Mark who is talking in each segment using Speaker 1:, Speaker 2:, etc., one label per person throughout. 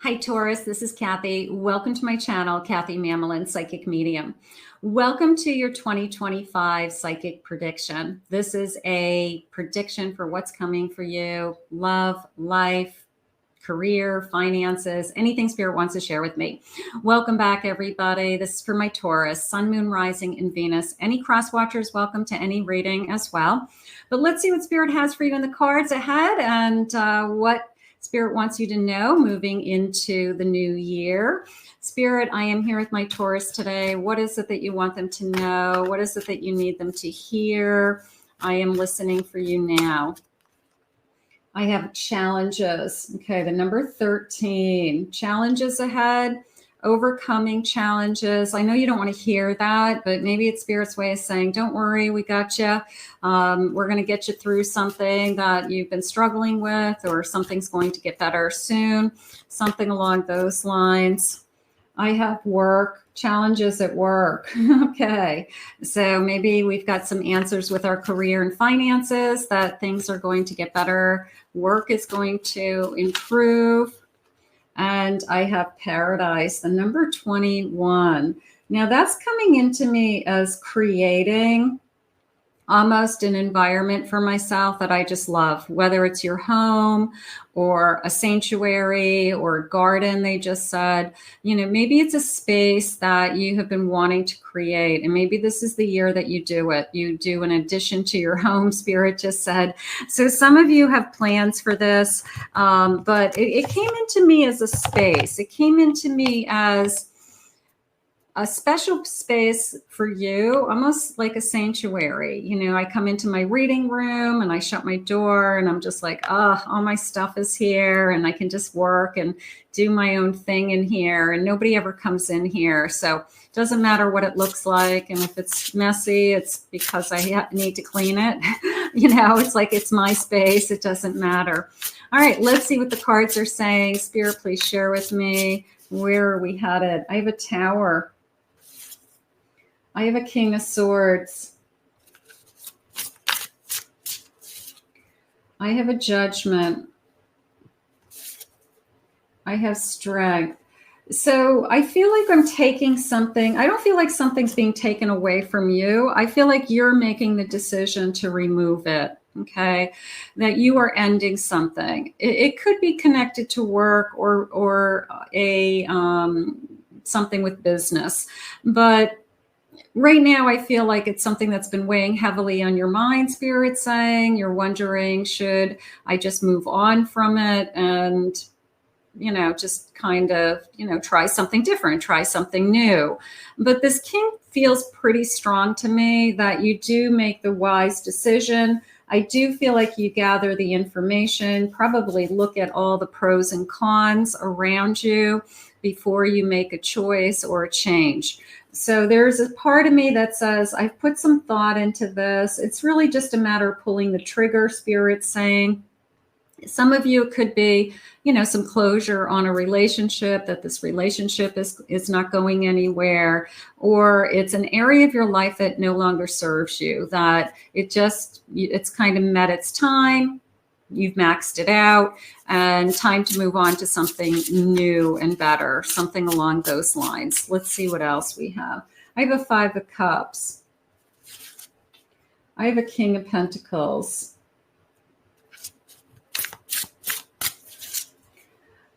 Speaker 1: Hi, Taurus. This is Kathy. Welcome to my channel, Kathy Mamolen, Psychic Medium. Welcome to your 2025 Psychic Prediction. This is a prediction for what's coming for you, love, life, career, finances, anything Spirit wants to share with me. Welcome back, everybody. This is for my Taurus, Sun, Moon, Rising, and Venus. Any cross watchers, welcome to any reading as well. But let's see what Spirit has for you in the cards ahead and what Spirit wants you to know moving into the new year. Spirit, I am here with my Taurus today. What is it that you want them to know? What is it that you need them to hear? I am listening for you now. I have challenges. Okay, the number 13. Challenges ahead, overcoming challenges. I know you don't want to hear that, but maybe it's Spirit's way of saying, don't worry, we got you. We're going to get you through something that you've been struggling with, or something's going to get better soon, something along those lines. I have work, challenges at work. Okay, so maybe we've got some answers with our career and finances, that things are going to get better. Work is going to improve. And I have paradise, the number 21. Now that's coming into me as creating almost an environment for myself that I just love, whether it's your home or a sanctuary or a garden, they just said, you know, maybe it's a space that you have been wanting to create. And maybe this is the year that you do it. You do an addition to your home, Spirit just said. So some of you have plans for this, but it came into me as a space. It came into me as a special space for you, almost like a sanctuary. You know, I come into my reading room and I shut my door and I'm just like, oh, all my stuff is here and I can just work and do my own thing in here, and nobody ever comes in here. So it doesn't matter what it looks like. And if it's messy, it's because I need to clean it. You know, it's like, it's my space. It doesn't matter. All right, let's see what the cards are saying. Spirit, please share with me. Where are we headed? I have a Tower. I have a King of Swords. I have a Judgment. I have Strength. So I feel like I'm taking something. I don't feel like something's being taken away from you. I feel like you're making the decision to remove it. Okay, that you are ending something. It could be connected to work or a something with business, but right now, I feel like it's something that's been weighing heavily on your mind, Spirit saying. You're wondering, should I just move on from it and, you know, just kind of, you know, try something different, try something new. But this King feels pretty strong to me that you do make the wise decision. I do feel like you gather the information, probably look at all the pros and cons around you before you make a choice or a change. So there's a part of me that says, I've put some thought into this. It's really just a matter of pulling the trigger, Spirit saying. Some of you, it could be, you know, some closure on a relationship, that this relationship is not going anywhere, or it's an area of your life that no longer serves you, that it's kind of met its time. You've maxed it out, and time to move on to something new and better, something along those lines. Let's see what else we have. I have a Five of Cups. I have a King of Pentacles.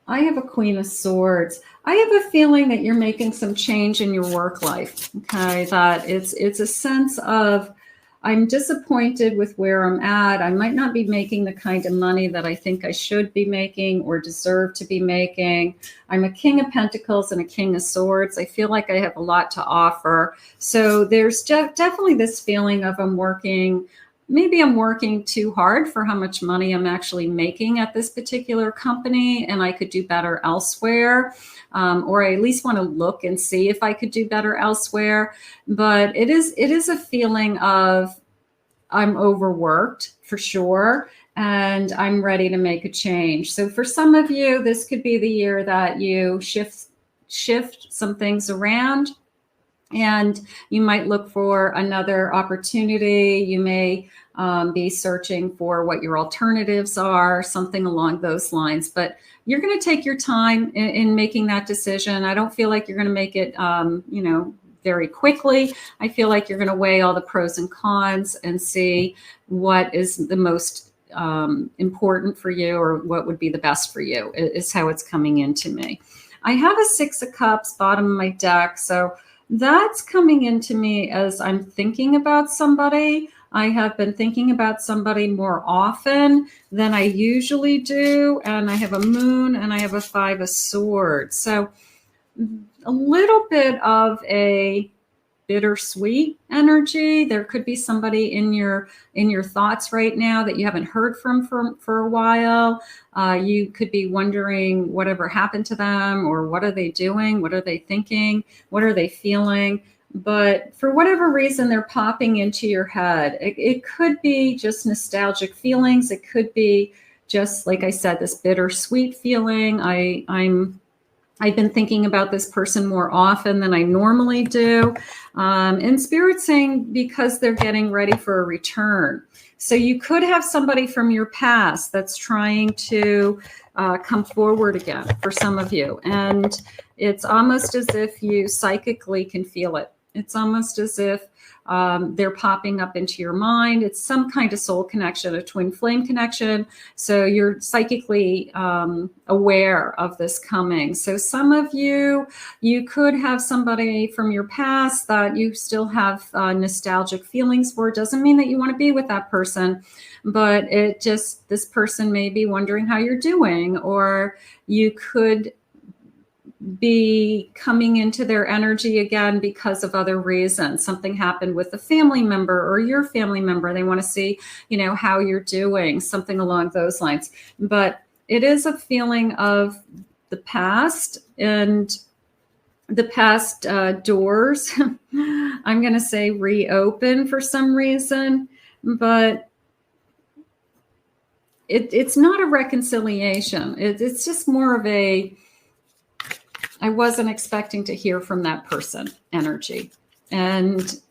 Speaker 1: I have a Queen of Swords. I have a feeling that you're making some change in your work life. Okay, that it's a sense of, I'm disappointed with where I'm at. I might not be making the kind of money that I think I should be making or deserve to be making. I'm a King of Pentacles and a King of Swords. I feel like I have a lot to offer. So there's definitely this feeling of maybe I'm working too hard for how much money I'm actually making at this particular company, and I could do better elsewhere. Or I at least want to look and see if I could do better elsewhere. But it is a feeling of, I'm overworked for sure, and I'm ready to make a change. So for some of you, this could be the year that you shift some things around. And you might look for another opportunity. You may be searching for what your alternatives are, something along those lines. But you're going to take your time in making that decision. I don't feel like you're going to make it, very quickly. I feel like you're going to weigh all the pros and cons and see what is the most important for you, or what would be the best for you, is how it's coming into me. I have a 6 of Cups bottom of my deck. So that's coming into me as I'm thinking about somebody. I have been thinking about somebody more often than I usually do. And I have a Moon and I have a 5 of Swords. So a little bit of a bittersweet energy. There could be somebody in your thoughts right now that you haven't heard from for a while. You could be wondering whatever happened to them, or what are they doing? What are they thinking? What are they feeling? But for whatever reason, they're popping into your head. It could be just nostalgic feelings. It could be just, like I said, this bittersweet feeling. I've been thinking about this person more often than I normally do. And Spirit's saying because they're getting ready for a return. So you could have somebody from your past that's trying to come forward again for some of you. And it's almost as if you psychically can feel it. It's almost as if they're popping up into your mind. It's some kind of soul connection, a twin flame connection. So you're psychically aware of this coming. So some of you could have somebody from your past that you still have nostalgic feelings for. It doesn't mean that you want to be with that person, but this person may be wondering how you're doing, or you could be coming into their energy again because of other reasons. Something happened with a family member or your family member. They want to see, how you're doing, something along those lines. But it is a feeling of the past, and the past doors, I'm going to say reopen for some reason, but it's not a reconciliation. It's just more of I wasn't expecting to hear from that person energy. And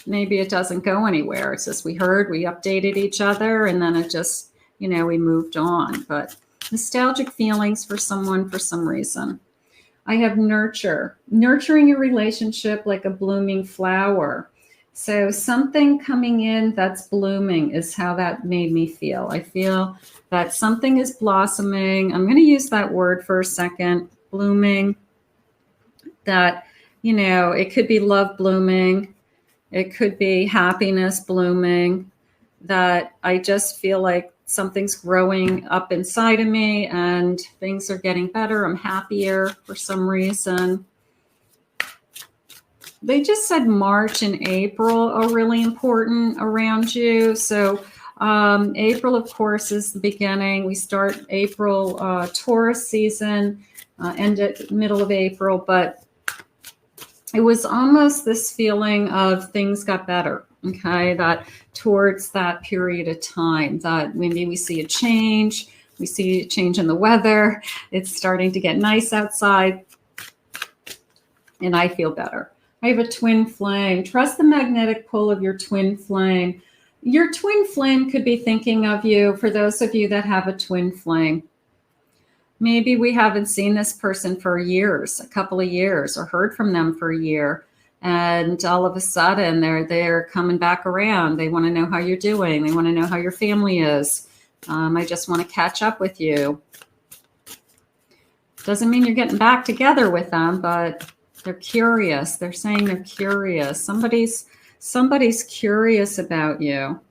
Speaker 1: maybe it doesn't go anywhere. It's just we updated each other, and then it just, we moved on. But nostalgic feelings for someone for some reason. I have nurturing a relationship like a blooming flower. So something coming in that's blooming is how that made me feel. I feel that something is blossoming. I'm going to use that word for a second. Blooming, that, it could be love blooming. It could be happiness blooming, that I just feel like something's growing up inside of me and things are getting better. I'm happier for some reason. They just said March and April are really important around you. So April, of course, is the beginning. We start April Taurus season. End at middle of April, but it was almost this feeling of things got better, okay, that towards that period of time, that maybe we see a change in the weather, it's starting to get nice outside, and I feel better. I have a twin flame. Trust the magnetic pull of your twin flame. Your twin flame could be thinking of you, for those of you that have a twin flame. Maybe we haven't seen this person for years, a couple of years, or heard from them for a year. And all of a sudden they're coming back around. They want to know how you're doing. They want to know how your family is. I just want to catch up with you. Doesn't mean you're getting back together with them, but they're curious. They're saying they're curious. Somebody's curious about you.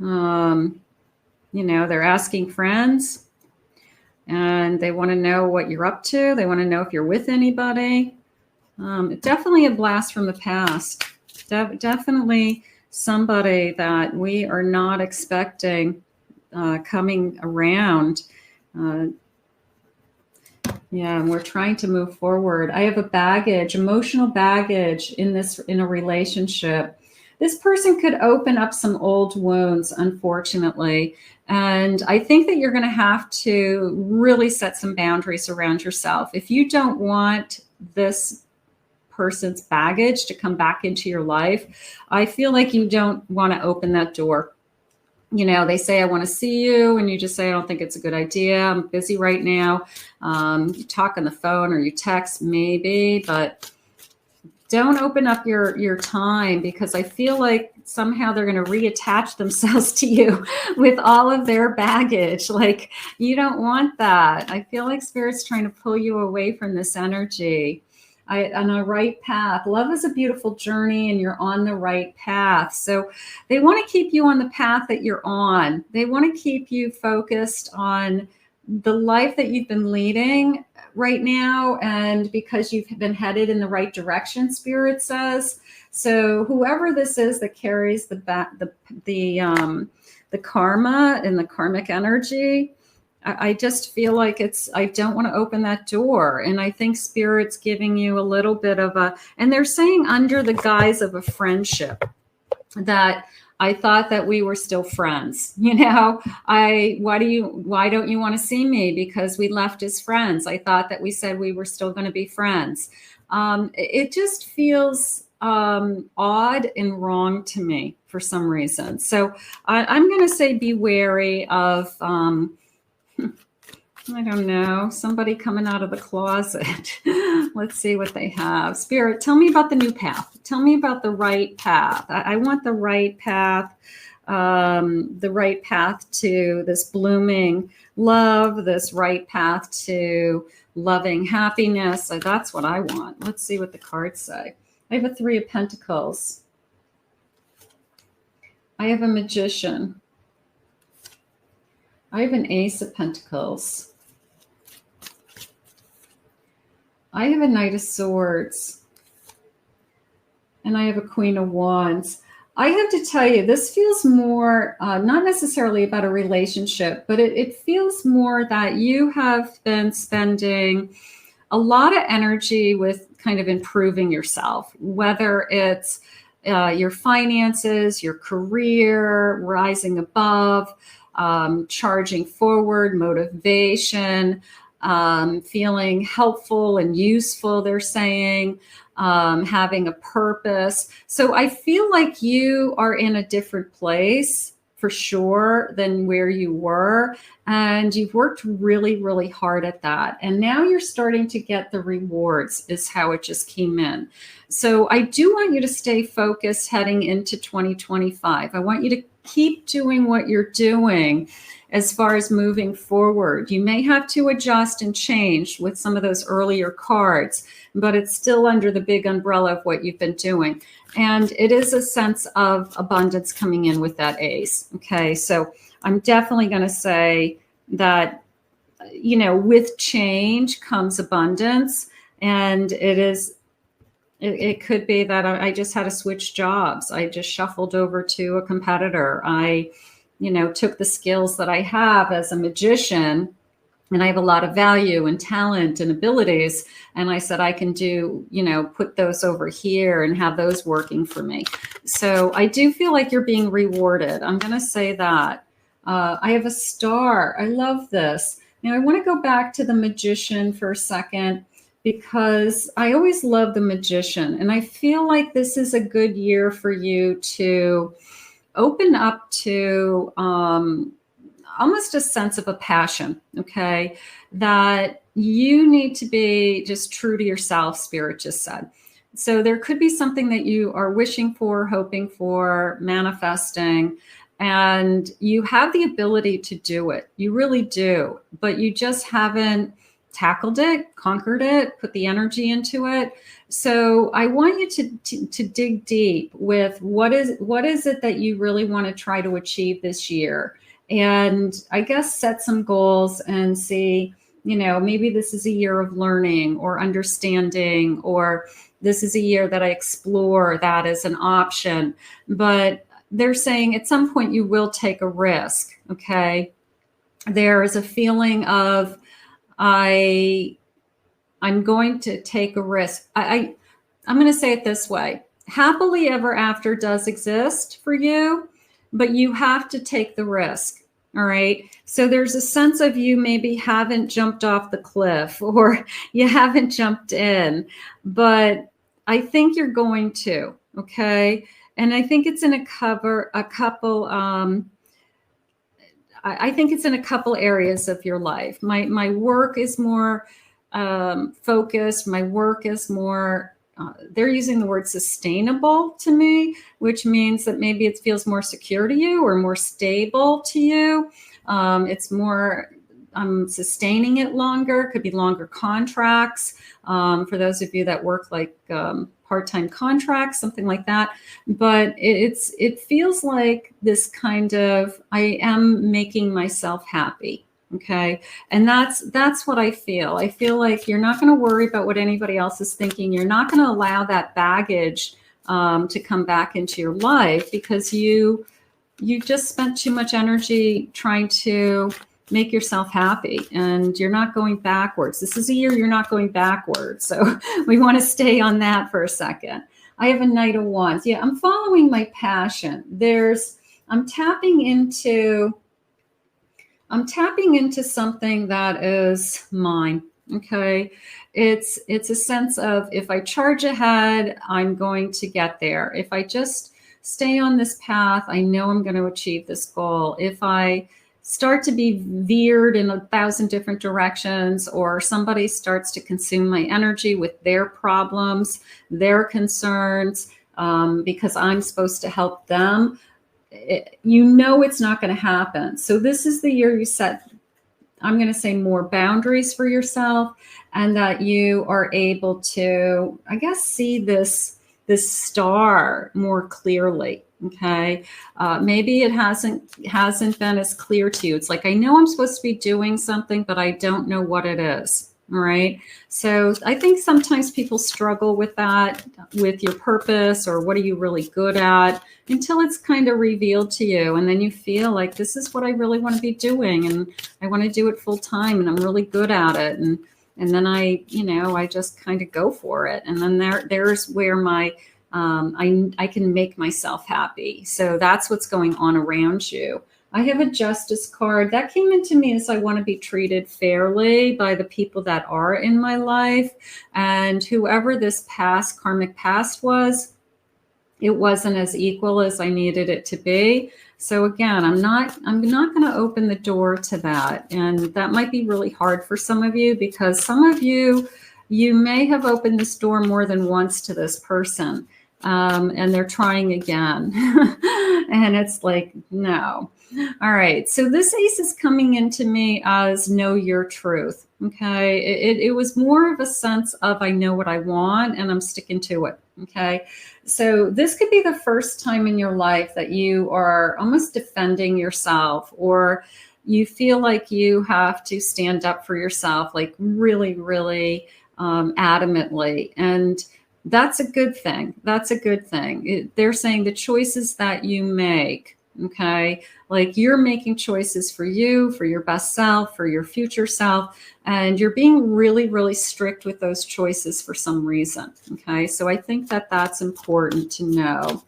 Speaker 1: They're asking friends. And they want to know what you're up to. They want to know if you're with anybody. Definitely a blast from the past. Definitely somebody that we are not expecting coming around. And we're trying to move forward. I have emotional baggage in a relationship. This person could open up some old wounds, unfortunately. And I think that you're going to have to really set some boundaries around yourself. If you don't want this person's baggage to come back into your life, I feel like you don't want to open that door. You know, they say, I want to see you. And you just say, I don't think it's a good idea. I'm busy right now. You talk on the phone or you text maybe, but don't open up your time, because I feel like somehow they're going to reattach themselves to you with all of their baggage. Like, you don't want that. I feel like Spirit's trying to pull you away from this energy. On a right path. Love is a beautiful journey, and you're on the right path. So they want to keep you on the path that you're on. They want to keep you focused on the life that you've been leading right now, and because you've been headed in the right direction, Spirit says. So whoever this is that carries the karma and the karmic energy, I just feel like I don't want to open that door. And I think Spirit's giving you a little bit of and they're saying under the guise of a friendship, that I thought that we were still friends. You know, why don't you want to see me? Because we left as friends. I thought that we said we were still going to be friends. It just feels odd and wrong to me for some reason. So I'm going to say be wary of, I don't know, somebody coming out of the closet. Let's see what they have. Spirit, tell me about the new path. Tell me about the right path. I want the right path to this blooming love, this right path to loving happiness. So that's what I want. Let's see what the cards say. I have a 3 of Pentacles. I have a Magician. I have an Ace of Pentacles. I have a Knight of Swords. And I have a Queen of Wands. I have to tell you, this feels more, not necessarily about a relationship, but it feels more that you have been spending a lot of energy with kind of improving yourself, whether it's your finances, your career, rising above, charging forward, motivation, feeling helpful and useful, they're saying, having a purpose. So I feel like you are in a different place for sure than where you were. And you've worked really, really hard at that. And now you're starting to get the rewards, is how it just came in. So I do want you to stay focused heading into 2025. I want you to keep doing what you're doing as far as moving forward. You may have to adjust and change with some of those earlier cards, but it's still under the big umbrella of what you've been doing. And it is a sense of abundance coming in with that Ace. Okay, so I'm definitely going to say that, you know, with change comes abundance. And it could be that I just had to switch jobs. I just shuffled over to a competitor. I, you know, took the skills that I have as a magician, and I have a lot of value and talent and abilities. And I said, I can do, you know, put those over here and have those working for me. So I do feel like you're being rewarded. I'm going to say that. I have a star. I love this. Now I want to go back to the Magician for a second, because I always love the Magician. And I feel like this is a good year for you to open up to almost a sense of a passion, okay? That you need to be just true to yourself, Spirit just said. So there could be something that you are wishing for, hoping for, manifesting, and you have the ability to do it. You really do, but you just haven't tackled it, conquered it, put the energy into it. So I want you to dig deep with what is it that you really want to try to achieve this year. And I guess set some goals and see, you know, maybe this is a year of learning or understanding, or this is a year that I explore that as an option. But they're saying at some point you will take a risk, okay? There is a feeling of, I'm going to take a risk. I'm going to say it this way. Happily ever after does exist for you, but you have to take the risk. All right. So there's a sense of you maybe haven't jumped off the cliff, or you haven't jumped in, but I think you're going to, okay? And I think it's in a couple, I think it's in a couple areas of your life. My work is more focused. My work is more, they're using the word sustainable to me, which means that maybe it feels more secure to you or more stable to you. It's more, I'm sustaining it longer, could be longer contracts. For those of you that work like part-time contracts, something like that. But it feels like this kind of, I am making myself happy. Okay. And that's what I feel. I feel like you're not going to worry about what anybody else is thinking. You're not going to allow that baggage to come back into your life, because you just spent too much energy trying to make yourself happy, and you're not going backwards. This is a year you're not going backwards. So we want to stay on that for a second. I have a Knight of Wands. Yeah, I'm following my passion. I'm tapping into something that is mine. Okay. It's a sense of, if I charge ahead, I'm going to get there. If I just stay on this path, I know I'm going to achieve this goal. If I start to be veered in 1,000 different directions, or somebody starts to consume my energy with their problems, their concerns, because I'm supposed to help them, you know it's not going to happen. So this is the year you set, I'm going to say, more boundaries for yourself, and that you are able to, I guess, see this star more clearly. Okay. Maybe it hasn't been as clear to you. It's like, I know I'm supposed to be doing something, but I don't know what it is. All right. So I think sometimes people struggle with that, with your purpose, or what are you really good at, until it's kind of revealed to you. And then you feel like, this is what I really want to be doing, and I want to do it full time, and I'm really good at it. And then I just kind of go for it. And then there's where my, I can make myself happy. So that's what's going on around you. I have a Justice card that came into me as I want to be treated fairly by the people that are in my life, and whoever this past karmic past was, it wasn't as equal as I needed it to be. So again, I'm not going to open the door to that. And that might be really hard for some of you, because some of you may have opened this door more than once to this person. And they're trying again. And it's like, no. All right. So this ace is coming into me as know your truth. Okay. It was more of a sense of, I know what I want and I'm sticking to it. Okay. So this could be the first time in your life that you are almost defending yourself, or you feel like you have to stand up for yourself, like really, really adamantly. And that's a good thing. That's a good thing. They're saying the choices that you make, okay, like you're making choices for you, for your best self, for your future self, and you're being really, really strict with those choices for some reason, okay? So I think that that's important to know.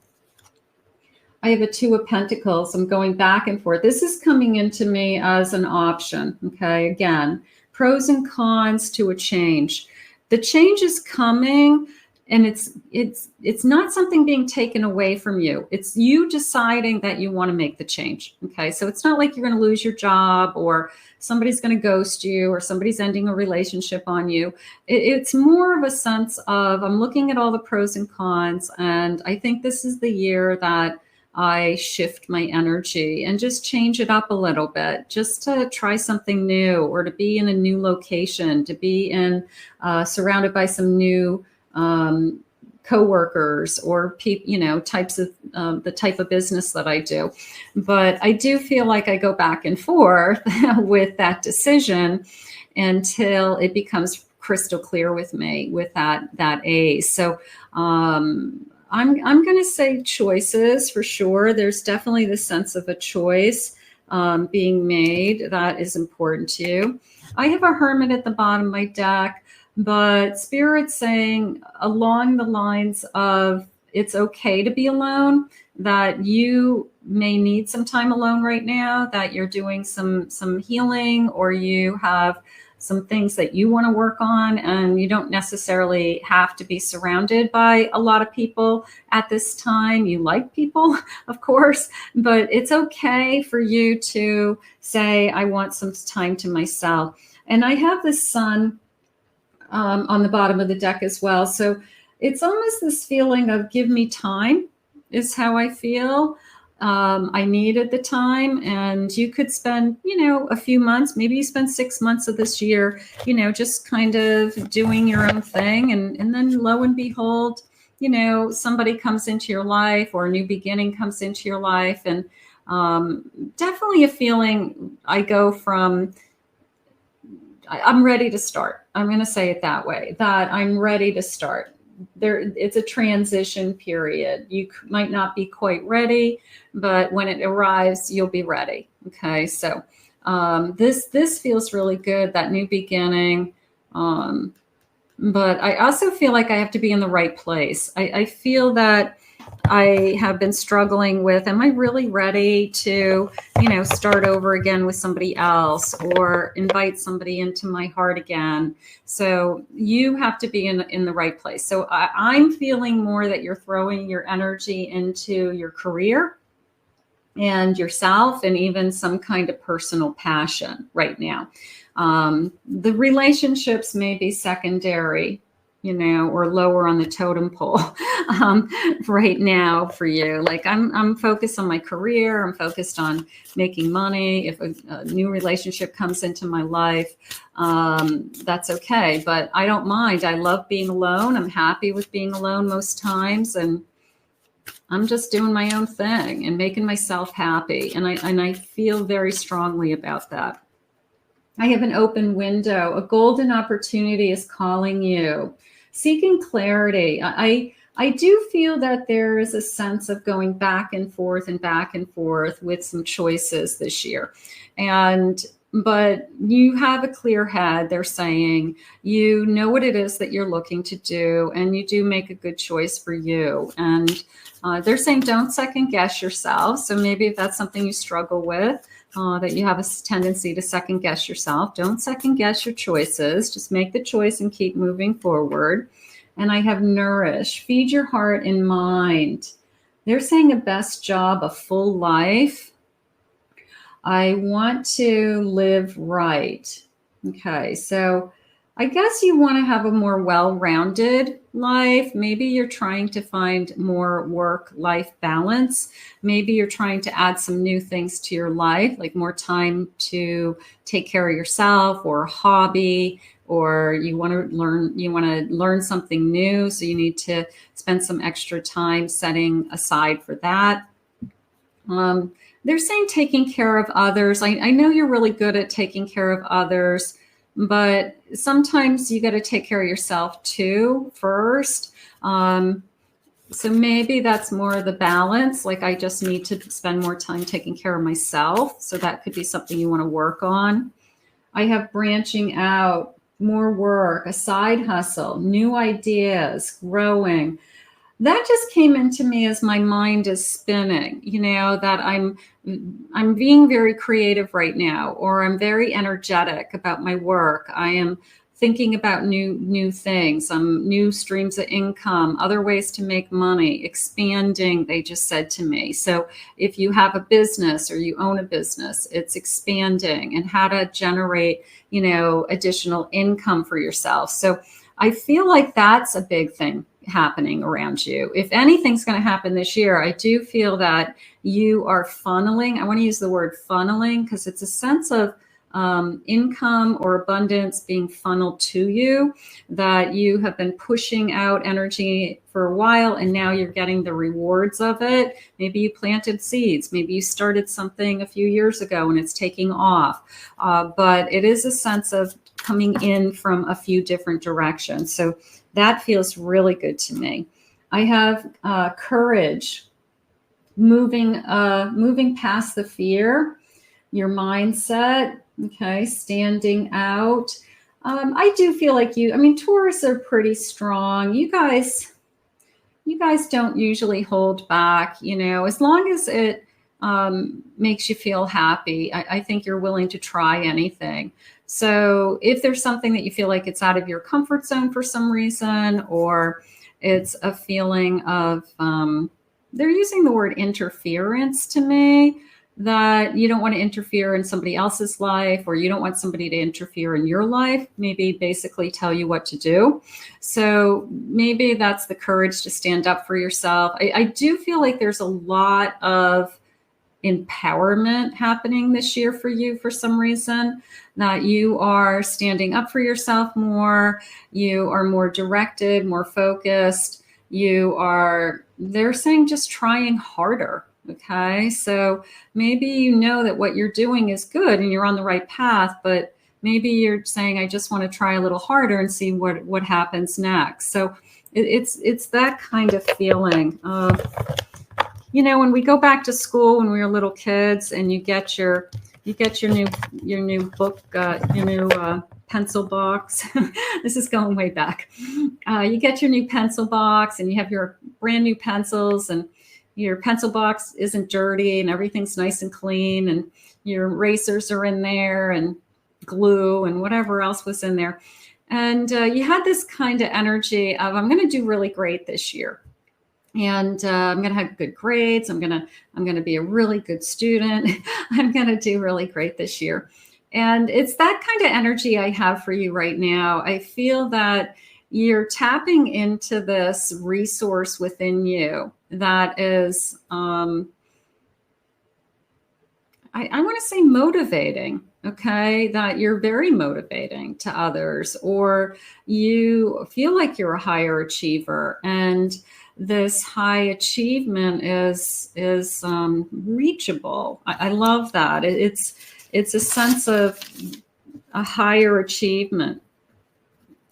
Speaker 1: I have a Two of Pentacles. I'm going back and forth. This is coming into me as an option, okay? Again, pros and cons to a change. The change is coming, and it's not something being taken away from you. It's you deciding that you want to make the change. Okay. So it's not like you're going to lose your job, or somebody's going to ghost you, or somebody's ending a relationship on you. It's more of a sense of, I'm looking at all the pros and cons, and I think this is the year that I shift my energy and just change it up a little bit, just to try something new, or to be in a new location, to be in surrounded by some new co-workers, or types of the type of business that I do. But I do feel like I go back and forth with that decision until it becomes crystal clear with me with that ace. So I'm going to say choices for sure. There's definitely the sense of a choice being made that is important to you. I have a Hermit at the bottom of my deck. But Spirit's saying along the lines of, it's okay to be alone, that you may need some time alone right now, that you're doing some healing, or you have some things that you want to work on, and you don't necessarily have to be surrounded by a lot of people at this time. You like people, of course, but it's okay for you to say, I want some time to myself. And I have the sun on the bottom of the deck as well. So it's almost this feeling of give me time is how I feel. I needed the time, and you could spend, a few months, maybe you spend 6 months of this year, just kind of doing your own thing. And then lo and behold, somebody comes into your life, or a new beginning comes into your life. And definitely a feeling I go from, I'm ready to start. I'm going to say it that way, that I'm ready to start. It's a transition period. You might not be quite ready, but when it arrives, you'll be ready. Okay. So this feels really good, that new beginning. But I also feel like I have to be in the right place. I feel that I have been struggling with, am I really ready to, start over again with somebody else, or invite somebody into my heart again? So you have to be in the right place. So I'm feeling more that you're throwing your energy into your career and yourself, and even some kind of personal passion right now. The relationships may be secondary, or lower on the totem pole right now for you. Like I'm focused on my career. I'm focused on making money. If a new relationship comes into my life, that's okay. But I don't mind. I love being alone. I'm happy with being alone most times. And I'm just doing my own thing and making myself happy. And I feel very strongly about that. I have an open window. A golden opportunity is calling you. Seeking clarity. I do feel that there is a sense of going back and forth with some choices this year. But you have a clear head. They're saying you know what it is that you're looking to do, and you do make a good choice for you. And they're saying don't second guess yourself. So maybe if that's something you struggle with, that you have a tendency to second guess yourself, don't second guess your choices. Just make the choice and keep moving forward. And I have nourish, feed your heart and mind. They're saying a best job, a full life. I want to live right. Okay, so I guess you want to have a more well-rounded life. Maybe you're trying to find more work-life balance. Maybe you're trying to add some new things to your life, like more time to take care of yourself, or a hobby, or you want to learn something new. So you need to spend some extra time setting aside for that. They're saying taking care of others. I know you're really good at taking care of others, but sometimes you got to take care of yourself too first. So maybe that's more of the balance. Like I just need to spend more time taking care of myself. So that could be something you want to work on. I have branching out, more work, a side hustle, new ideas, growing. That just came into me as my mind is spinning, that I'm being very creative right now, or I'm very energetic about my work. I am thinking about new things, new streams of income, other ways to make money, expanding, they just said to me. So if you have a business or you own a business, it's expanding and how to generate, additional income for yourself. So I feel like that's a big thing happening around you. If anything's going to happen this year, I do feel that you are funneling. I want to use the word funneling because it's a sense of income or abundance being funneled to you, that you have been pushing out energy for a while and now you're getting the rewards of it. Maybe you planted seeds. Maybe you started something a few years ago and it's taking off. But it is a sense of coming in from a few different directions. So that feels really good to me. I have courage, moving past the fear, your mindset, okay, standing out. I do feel like Taurus are pretty strong. You guys don't usually hold back, as long as it makes you feel happy. I think you're willing to try anything. So if there's something that you feel like it's out of your comfort zone for some reason, or it's a feeling of, they're using the word interference to me, that you don't want to interfere in somebody else's life, or you don't want somebody to interfere in your life, maybe basically tell you what to do. So maybe that's the courage to stand up for yourself. I do feel like there's a lot of empowerment happening this year for you for some reason, that you are standing up for yourself more, you are more directed, more focused, they're saying just trying harder. Okay, so maybe you know that what you're doing is good and you're on the right path, but maybe you're saying, I just want to try a little harder and see what happens next. So it's that kind of feeling of, when we go back to school when we were little kids, and you get your new book, your new pencil box. This is going way back. You get your new pencil box, and you have your brand new pencils, and your pencil box isn't dirty, and everything's nice and clean, and your erasers are in there, and glue, and whatever else was in there. And you had this kind of energy of, I'm going to do really great this year. And I'm going to have good grades. I'm going to be a really good student. I'm going to do really great this year. And it's that kind of energy I have for you right now. I feel that you're tapping into this resource within you that is, I want to say motivating. Okay, that you're very motivating to others, or you feel like you're a higher achiever, and this high achievement is reachable. I love that. It's a sense of a higher achievement.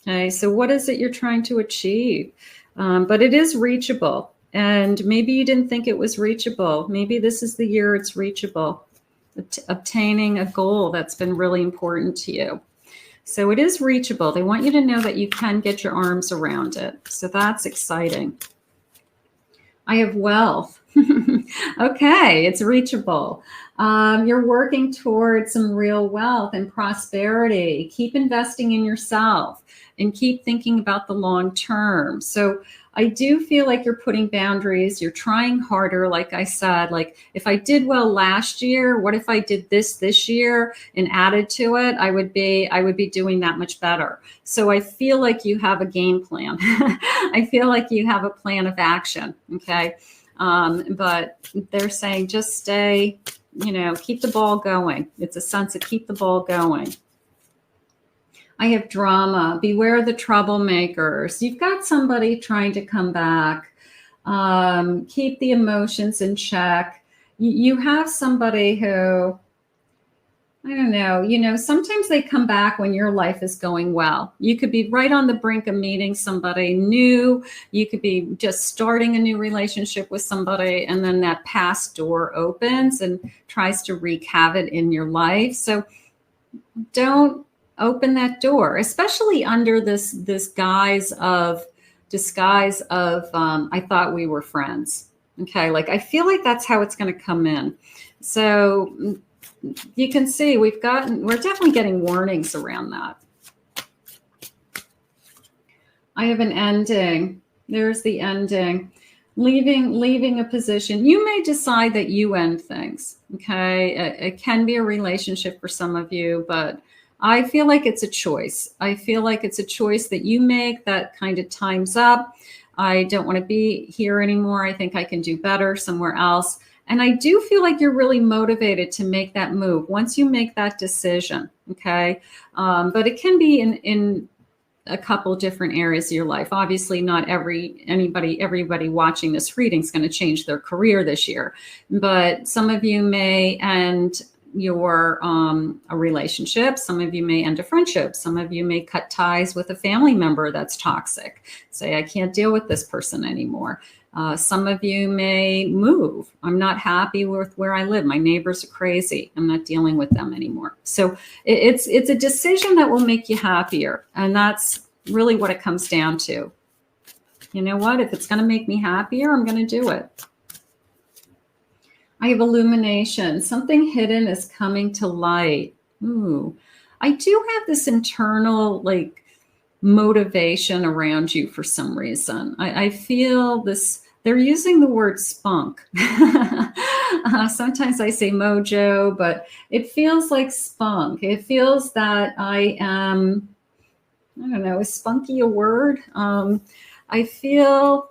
Speaker 1: Okay, so what is it you're trying to achieve? But it is reachable, and maybe you didn't think it was reachable. Maybe this is the year it's reachable. Obtaining a goal that's been really important to you. So it is reachable. They want you to know that you can get your arms around it. So that's exciting. I have wealth. Okay, it's reachable. You're working towards some real wealth and prosperity. Keep investing in yourself and keep thinking about the long term. So I do feel like you're putting boundaries. You're trying harder. Like I said, like if I did well last year, what if I did this year and added to it? I would be doing that much better. So I feel like you have a game plan. I feel like you have a plan of action. Okay. But they're saying just stay, keep the ball going. It's a sense of keep the ball going. I have drama. Beware the troublemakers. You've got somebody trying to come back. Keep the emotions in check. You have somebody who, I don't know, sometimes they come back when your life is going well. You could be right on the brink of meeting somebody new. You could be just starting a new relationship with somebody, and then that past door opens and tries to wreak havoc in your life. So don't open that door, especially under this disguise of I thought we were friends. Okay, like I feel like that's how it's going to come in. So you can see we're definitely getting warnings around that. I have an ending. There's the ending. Leaving a position. You may decide that you end things. Okay, it can be a relationship for some of you, but I feel like it's a choice. I feel like it's a choice that you make that kind of time's up. I don't want to be here anymore. I think I can do better somewhere else. And I do feel like you're really motivated to make that move once you make that decision. Okay. But it can be in a couple different areas of your life. Obviously, not everybody watching this reading is going to change their career this year, but some of you may end a relationship. Some of you may end a friendship. Some of you may cut ties with a family member that's toxic. Say, I can't deal with this person anymore. Some of you may move. I'm not happy with where I live. My neighbors are crazy. I'm not dealing with them anymore. So it's a decision that will make you happier. And that's really what it comes down to. You know what? If it's going to make me happier, I'm going to do it. I have illumination. Something hidden is coming to light. Ooh, I do have this internal like motivation around you for some reason. I feel this. They're using the word spunk. Sometimes I say mojo, but it feels like spunk. It feels that I am, I don't know, is spunky a word? I feel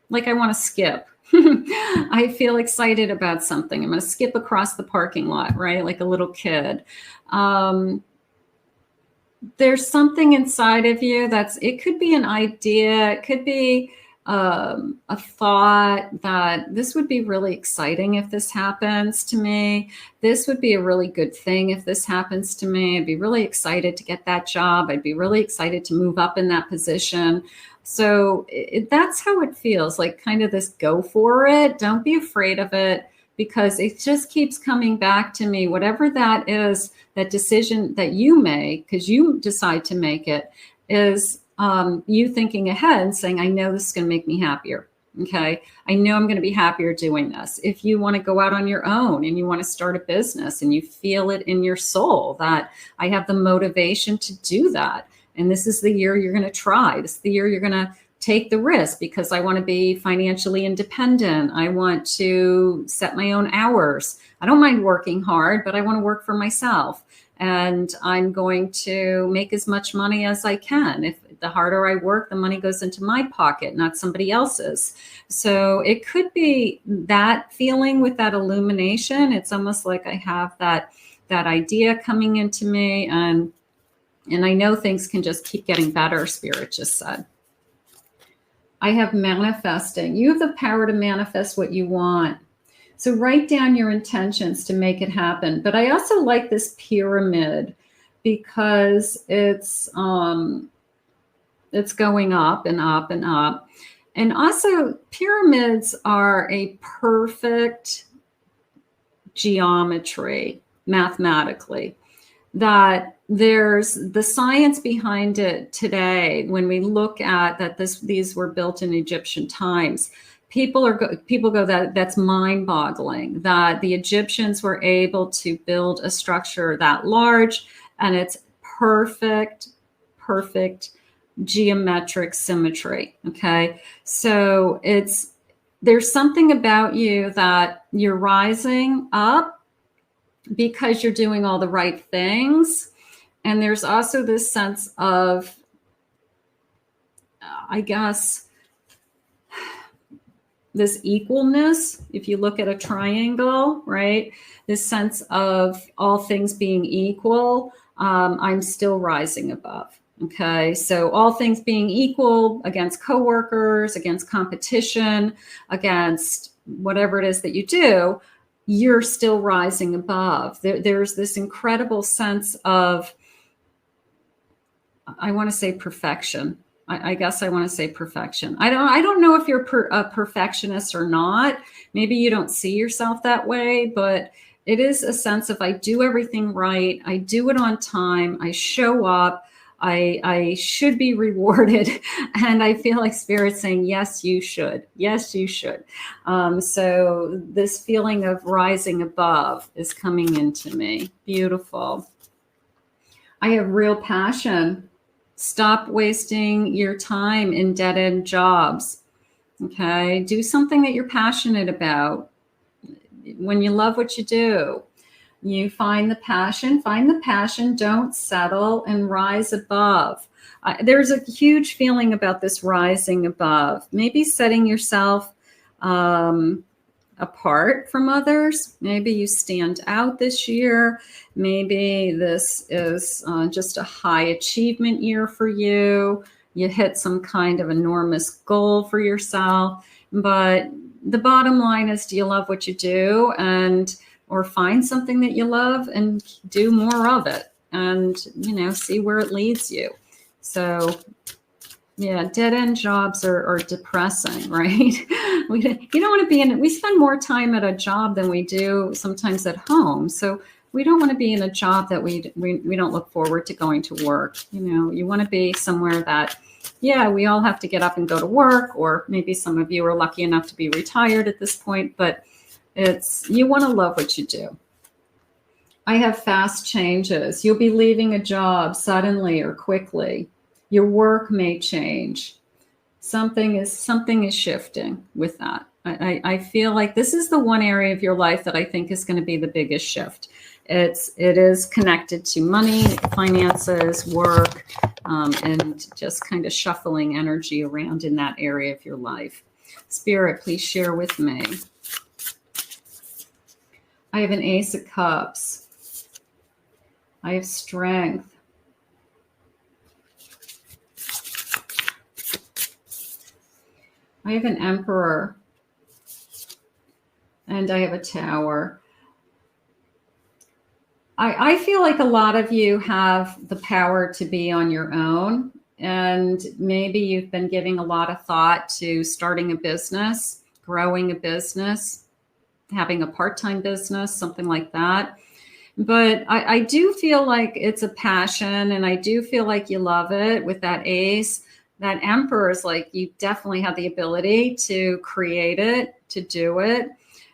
Speaker 1: like I want to skip. I feel excited about something. I'm going to skip across the parking lot, right? Like a little kid. There's something inside of you it could be an idea. It could be a thought that this would be really exciting if this happens to me. This would be a really good thing if this happens to me. I'd be really excited to get that job. I'd be really excited to move up in that position. So that's how it feels, like kind of this go for it. Don't be afraid of it, because it just keeps coming back to me. Whatever that is, that decision that you make, because you decide to make it, is you thinking ahead and saying, I know this is going to make me happier. Okay. I know I'm going to be happier doing this. If you want to go out on your own and you want to start a business and you feel it in your soul that I have the motivation to do that, and this is the year you're going to try. This is the year you're going to take the risk, because I want to be financially independent. I want to set my own hours. I don't mind working hard, but I want to work for myself. And I'm going to make as much money as I can. If the harder I work, the money goes into my pocket, not somebody else's. So it could be that feeling with that illumination. It's almost like I have that idea coming into me, and I know things can just keep getting better, Spirit just said. I have manifesting. You have the power to manifest what you want. So write down your intentions to make it happen. But I also like this pyramid because it's going up and up and up. And also pyramids are a perfect geometry mathematically, that there's the science behind it today. When we look at that, these were built in Egyptian times. People go that's mind-boggling that the Egyptians were able to build a structure that large, and it's perfect geometric symmetry. Okay, so there's something about you that you're rising up because you're doing all the right things. And there's also this sense of, I guess, this equalness. If you look at a triangle, right? This sense of all things being equal, I'm still rising above. Okay, so all things being equal against coworkers, against competition, against whatever it is that you do, you're still rising above. There's this incredible sense of, I want to say perfection. I guess I want to say perfection. I don't know if you're a perfectionist or not. Maybe you don't see yourself that way, but it is a sense of, I do everything right. I do it on time. I show up. I should be rewarded. And I feel like Spirit's saying, yes, you should. Yes, you should. So this feeling of rising above is coming into me. Beautiful. I have real passion. Stop wasting your time in dead-end jobs. Okay. Do something that you're passionate about. When you love what you do, you find the passion, don't settle, and rise above. There's a huge feeling about this rising above, maybe setting yourself apart from others. Maybe you stand out this year. Maybe this is just a high achievement year for you. You hit some kind of enormous goal for yourself. But the bottom line is, do you love what you do? Or find something that you love and do more of it, and, see where it leads you. So yeah, dead-end jobs are depressing, right? You don't want to be we spend more time at a job than we do sometimes at home. So we don't want to be in a job that we don't look forward to going to work. You want to be somewhere that, yeah, we all have to get up and go to work, or maybe some of you are lucky enough to be retired at this point, but You want to love what you do. I have fast changes. You'll be leaving a job suddenly or quickly. Your work may change. Something is shifting with that. I feel like this is the one area of your life that I think is going to be the biggest shift. It is connected to money, finances, work, and just kind of shuffling energy around in that area of your life. Spirit, please share with me. I have an Ace of Cups. I have strength. I have an Emperor. And I have a Tower. I feel like a lot of you have the power to be on your own. And maybe you've been giving a lot of thought to starting a business, growing a business, having a part-time business, something like that. But I do feel like it's a passion, and I do feel like you love it with that Ace. That Emperor is like, you definitely have the ability to create it, to do it.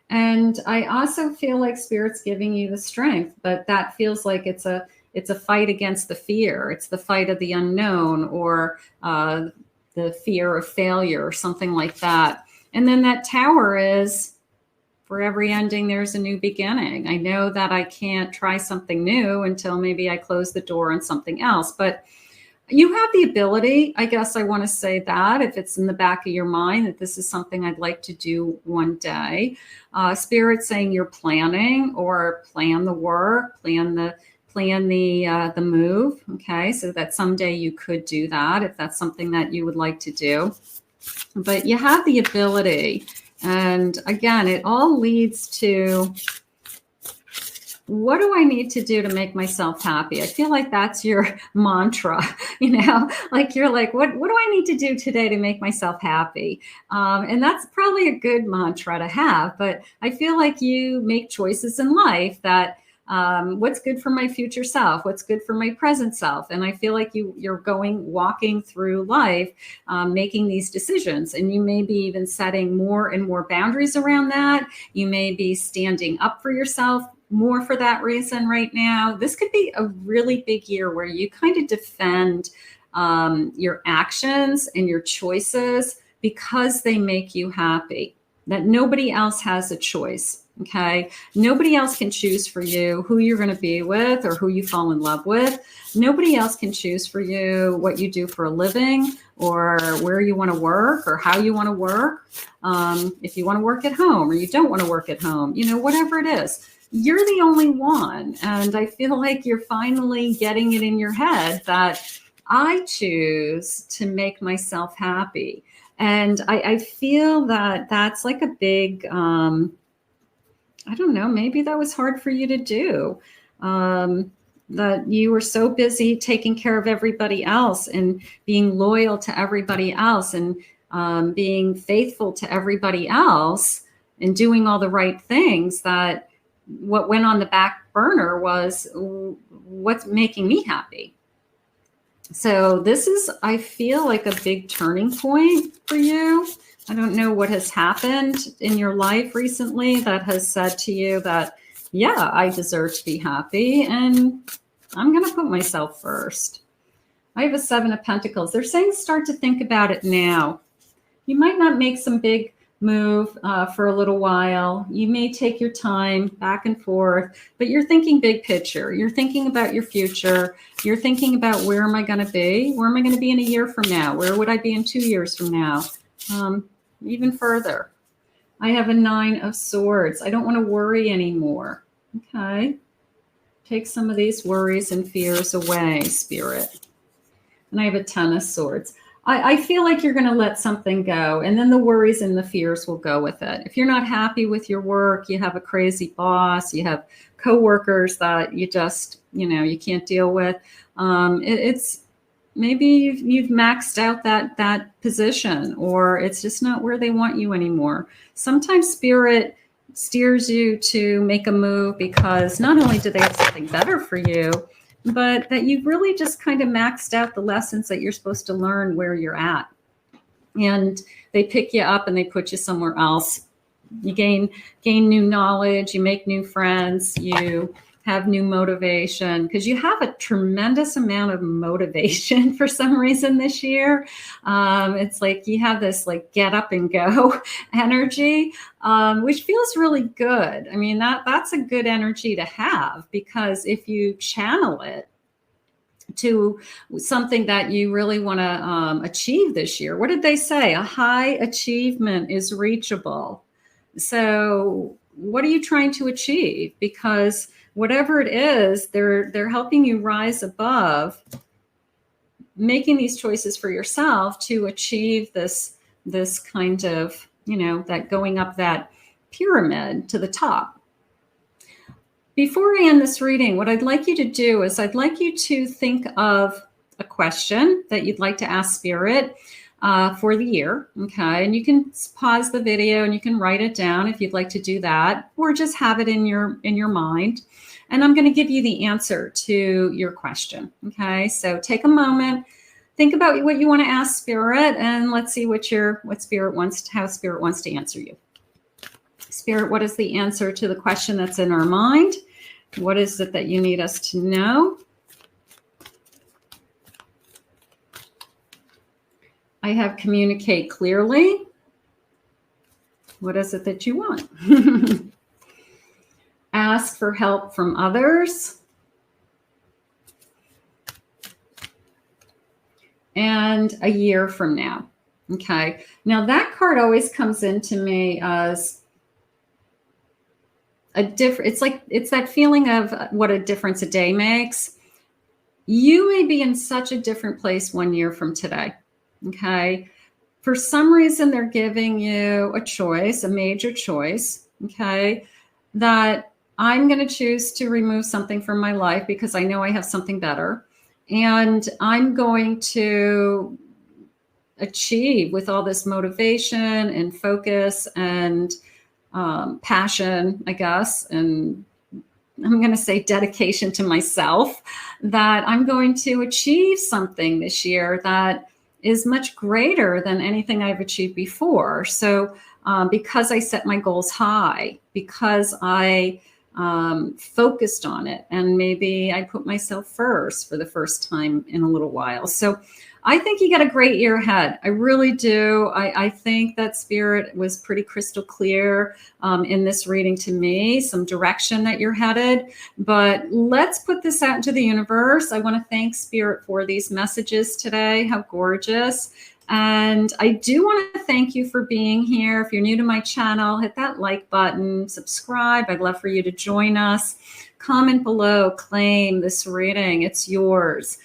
Speaker 1: And I also feel like Spirit's giving you the strength, but that feels like it's a fight against the fear. It's the fight of the unknown, or the fear of failure, or something like that. And then that Tower is, for every ending, there's a new beginning. I know that I can't try something new until maybe I close the door on something else, but you have the ability, I guess I want to say that, if it's in the back of your mind that this is something I'd like to do one day. Spirit's saying you're planning, or plan the work, plan the move. Okay, so that someday you could do that if that's something that you would like to do. But you have the ability, and again, it all leads to, what do I need to do to make myself happy? I feel like that's your mantra, like you're like, what do I need to do today to make myself happy? And that's probably a good mantra to have, but I feel like you make choices in life that, what's good for my future self, what's good for my present self. And I feel like you're walking through life, making these decisions, and you may be even setting more and more boundaries around that. You may be standing up for yourself more for that reason right now. This could be a really big year where you kind of defend your actions and your choices because they make you happy, that nobody else has a choice. Okay. Nobody else can choose for you who you're going to be with or who you fall in love with. Nobody else can choose for you what you do for a living, or where you want to work, or how you want to work. If you want to work at home, or you don't want to work at home, whatever it is. You're the only one. And I feel like you're finally getting it in your head that I choose to make myself happy. And I feel that that's like a big, I don't know, maybe that was hard for you to do. That you were so busy taking care of everybody else and being loyal to everybody else, and being faithful to everybody else and doing all the right things, that what went on the back burner was what's making me happy. So this is, I feel like, a big turning point for you. I don't know what has happened in your life recently that has said to you that, yeah, I deserve to be happy, and I'm going to put myself first. I have a 7 of Pentacles. They're saying start to think about it now. You might not make some big move for a little while. You may take your time back and forth, but you're thinking big picture. You're thinking about your future. You're thinking about, where am I going to be? Where am I going to be in a year from now? Where would I be in 2 years from now? Even further. I have a 9 of Swords. I don't want to worry anymore. Okay. Take some of these worries and fears away, Spirit. And I have a 10 of Swords. I feel like you're going to let something go, and then the worries and the fears will go with it. If you're not happy with your work, you have a crazy boss, you have coworkers that you just, you can't deal with. It's maybe you've maxed out that position, or it's just not where they want you anymore. Sometimes Spirit steers you to make a move because not only do they have something better for you, but that you've really just kind of maxed out the lessons that you're supposed to learn where you're at. And they pick you up and they put you somewhere else. you gain new knowledge, you make new friends, you have new motivation, because you have a tremendous amount of motivation for some reason this year. It's like you have this like get up and go energy, which feels really good. I mean, that's a good energy to have, because if you channel it to something that you really want to achieve this year. What did they say? A high achievement is reachable. So what are you trying to achieve? Because whatever it is, they're helping you rise above, making these choices for yourself to achieve this kind of, that going up that pyramid to the top. Before I end this reading, what I'd like you to do is I'd like you to think of a question that you'd like to ask Spirit for the year, okay? And you can pause the video and you can write it down if you'd like to do that, or just have it in your mind. And I'm going to give you the answer to your question, okay? So take a moment, think about what you want to ask Spirit, and let's see how Spirit wants to answer you. Spirit, what is the answer to the question that's in our mind? What is it that you need us to know? I have communicate clearly. What is it that you want? Ask for help from others. And a year from now. Okay. Now that card always comes into me as it's that feeling of what a difference a day makes. You may be in such a different place 1 year from today. Okay. For some reason, they're giving you a choice, a major choice. Okay. That I'm going to choose to remove something from my life because I know I have something better. And I'm going to achieve with all this motivation and focus and passion, I guess, and I'm going to say dedication to myself, that I'm going to achieve something this year that is much greater than anything I've achieved before. So because I set my goals high, because I focused on it, and maybe I put myself first for the first time in a little while. So I think you got a great year ahead. I really do. I think that Spirit was pretty crystal clear in this reading to me, some direction that you're headed. But let's put this out into the universe. I want to thank Spirit for these messages today. How gorgeous. And I do want to thank you for being here. If you're new to my channel, hit that like button, subscribe. I'd love for you to join us. Comment below, claim this reading. It's yours.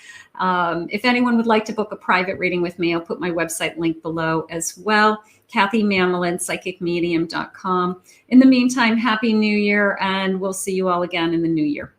Speaker 1: If anyone would like to book a private reading with me, I'll put my website link below as well. Kathy Mamolen, psychicmedium.com. In the meantime, Happy New Year, and we'll see you all again in the new year.